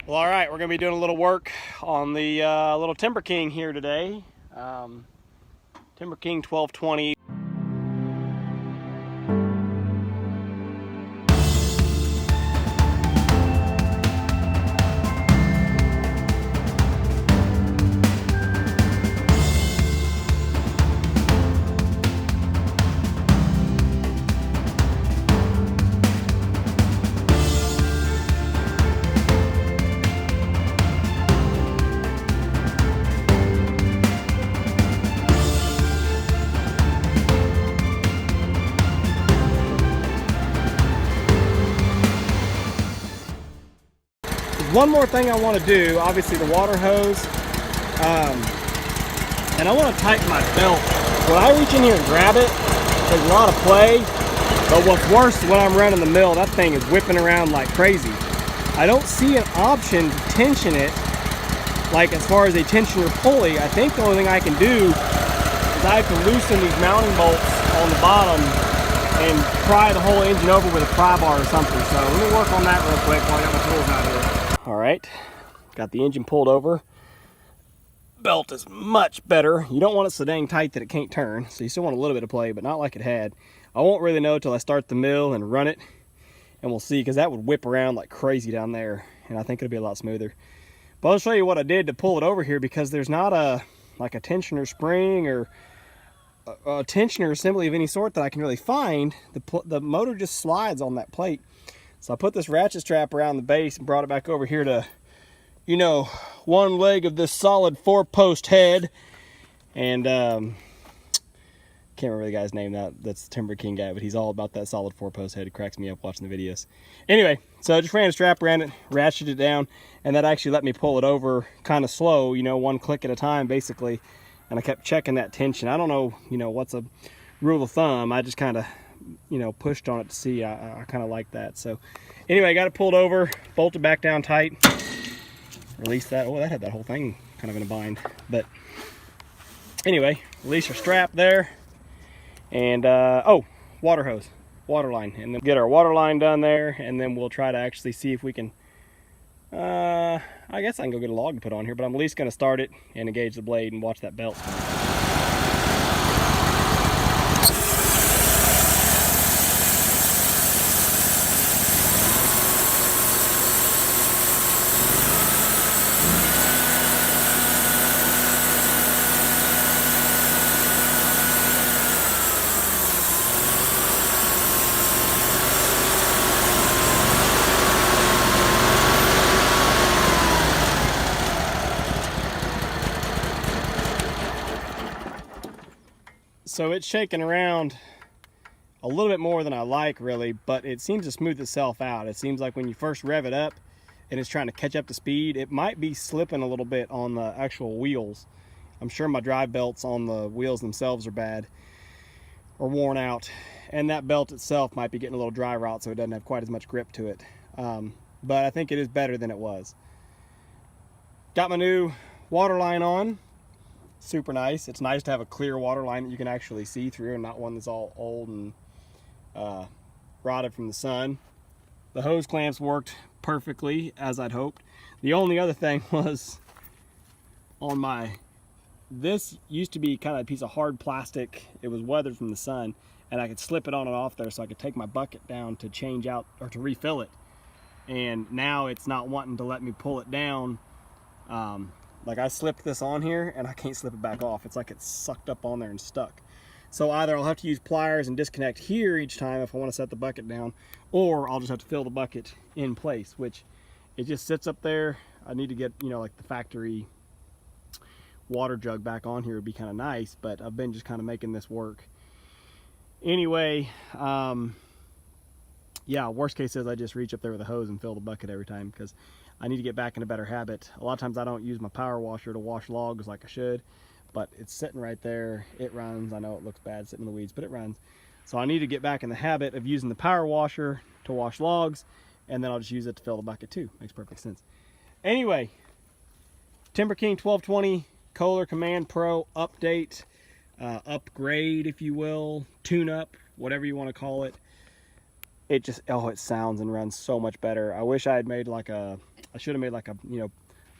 Well, all right, we're going to be doing a little work on the little TimberKing here today. TimberKing 1220. One more thing I want to do, obviously the water hose, and I want to tighten my belt. When I reach in here and grab it, there's a lot of play, but what's worse is when I'm running the mill, that thing is whipping around like crazy. I don't see an option to tension it, like as far as a tensioner pulley. I think the only thing I can do is I have to loosen these mounting bolts on the bottom and pry the whole engine over with a pry bar or something. So let me work on that real quick while I got my tools out here. All right, got the engine pulled over. Belt is much better. You don't want it so dang tight that it can't turn, so you still want a little bit of play, but not like it had. I won't really know until I start the mill and run it, and we'll see, because that would whip around like crazy down there, and I think it'll be a lot smoother. But I'll show you what I did to pull it over here, because there's not a tensioner spring or a tensioner assembly of any sort that I can really find. The motor just slides on that plate. So I put this ratchet strap around the base and brought it back over here to, you know, one leg of this solid 4-post head. And can't remember the guy's name. That's the TimberKing guy, but he's all about that solid 4-post head. It cracks me up watching the videos. Anyway, so I just ran a strap around it, ratcheted it down, and that actually let me pull it over kind of slow, you know, one click at a time basically. And I kept checking that tension. I don't know, you know, what's a rule of thumb. I just kind of, you know, pushed on it to see. I kind of like that. So anyway, I got it pulled over, bolted back down tight, release that. Oh, that had that whole thing kind of in a bind. But anyway, release our strap there, and oh, water hose, water line, and then get our water line done there, and then we'll try to actually see if we can I guess I can go get a log to put on here, but I'm at least going to start it and engage the blade and watch that belt. So it's shaking around a little bit more than I like, really, but it seems to smooth itself out. It seems like when you first rev it up and it's trying to catch up to speed, it might be slipping a little bit on the actual wheels. I'm sure my drive belts on the wheels themselves are bad or worn out, and that belt itself might be getting a little dry rot, so it doesn't have quite as much grip to it. But I think it is better than it was. Got my new water line on. Super nice. It's nice to have a clear water line that you can actually see through, and not one that's all old and rotted from the sun. The hose clamps worked perfectly as I'd hoped. The only other thing was on this used to be kind of a piece of hard plastic. It was weathered from the sun, and I could slip it on and off there so I could take my bucket down to change out or to refill it. And now it's not wanting to let me pull it down. Like I slipped this on here and I can't slip it back off. It's like it's sucked up on there and stuck. So either I'll have to use pliers and disconnect here each time if I want to set the bucket down, or I'll just have to fill the bucket in place, which it just sits up there. I need to get, you know, like the factory water jug back on here would be kind of nice, but I've been just kind of making this work. Anyway, yeah, worst case is I just reach up there with a hose and fill the bucket every time, because I need to get back in a better habit. A lot of times I don't use my power washer to wash logs like I should, but it's sitting right there. It runs. I know it looks bad sitting in the weeds, but it runs. So I need to get back in the habit of using the power washer to wash logs, and then I'll just use it to fill the bucket too. Makes perfect sense. Anyway, TimberKing 1220 Kohler Command Pro update, upgrade if you will, tune up, whatever you want to call it. It just, oh, it sounds and runs so much better. I wish I had made like a should have made like a, you know,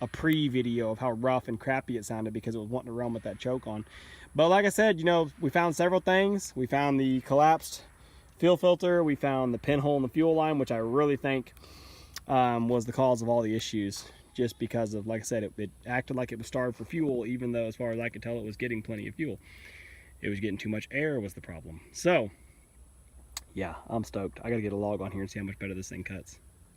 a pre-video of how rough and crappy it sounded because it was wanting to run with that choke on. But like I said, you know, we found several things. We found the collapsed fuel filter. We found the pinhole in the fuel line, which I really think was the cause of all the issues, just because of, like I said, it acted like it was starved for fuel, even though as far as I could tell it was getting plenty of fuel. It was getting too much air was the problem. So yeah, I'm stoked. I gotta get a log on here and see how much better this thing cuts.